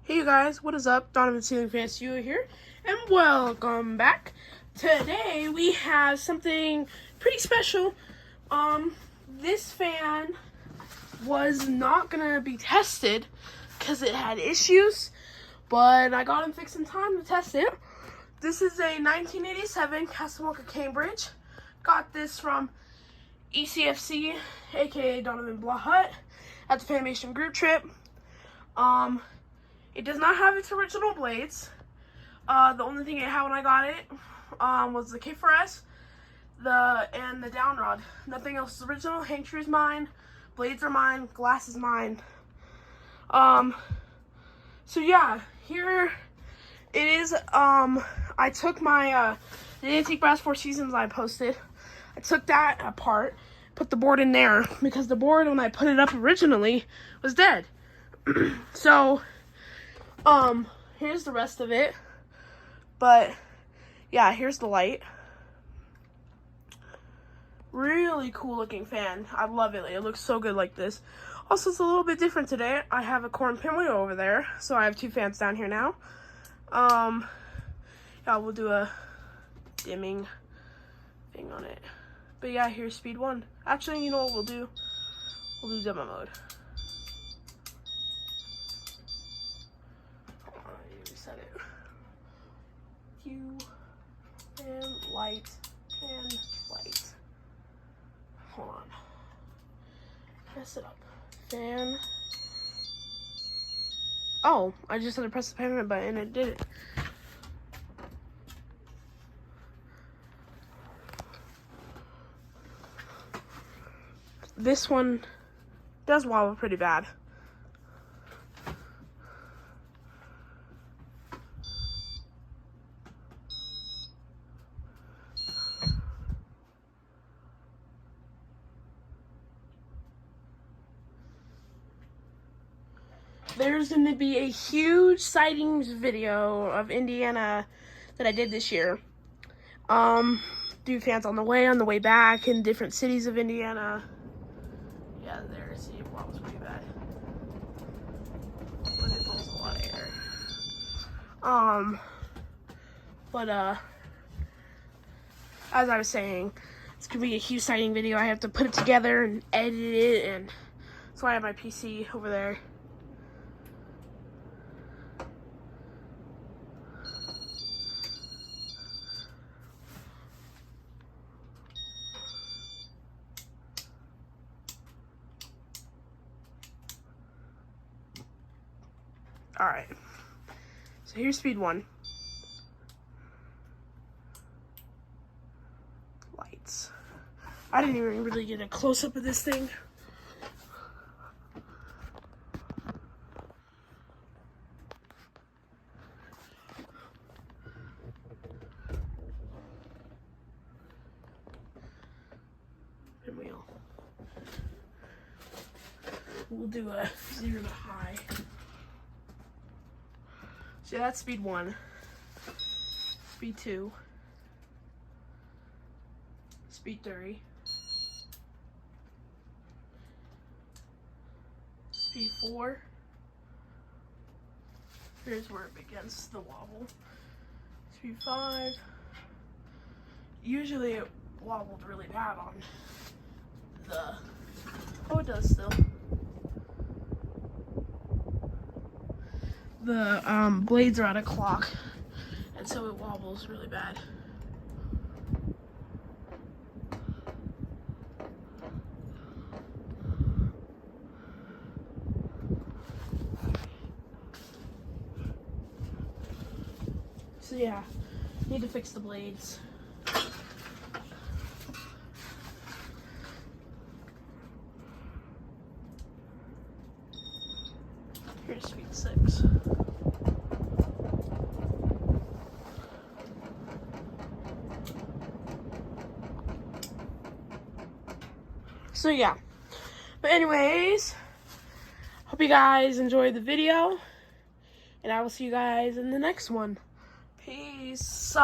Hey you guys, what is up? Donovan Ceiling Fan Studio here, and welcome back. Today we have something pretty special. This fan was not gonna be tested because it had issues, but I got him fixed in time to test it. This is a 1987 Casablanca Cambridge. Got this from ECFC, aka Donovan Blah Hut, at the Fanimation group trip. It does not have its original blades. The only thing it had when I got it was the K4S, and the down rod. Nothing else is original. Hang tree is mine. Blades are mine. Glass is mine. So yeah, here it is. I took my the Antique Brass Four Seasons I posted. I took that apart, put the board in there because the board when I put it up originally was dead. So here's the rest of it. But yeah, here's the light. Really cool looking fan. I love it. It looks so good like this. Also, it's a little bit different today. I have a corn pinwheel over there, so I have two fans down here now. Yeah, we'll do a dimming thing on it. But yeah, here's speed 1. Actually, you know what we'll do? We'll do demo mode. Reset it. Cue, and light, and light. Hold on. Press it up. Fan. Oh, I just had to press the payment button and it did it. This one does wobble pretty bad. There's going to be a huge sightings video of Indiana that I did this year. Do fans on the way back in different cities of Indiana. Yeah, there, see, it wobbles pretty bad. But it pulls a lot of air. As I was saying, it's going to be a huge sighting video. I have to put it together and edit it, and so I have my PC over there. Alright, so here's speed 1. Lights. I didn't even really get a close-up of this thing. Pinwheel. We'll do a 0 to high. So that's speed 1, speed 2, speed 3, speed 4, here's where it begins the wobble, speed 5, usually it wobbled really bad on the, oh it does still. The blades are out of clock, and so it wobbles really bad. So yeah, need to fix the blades. Here's speed 6. So yeah, but anyways, hope you guys enjoyed the video, and I will see you guys in the next one. Peace.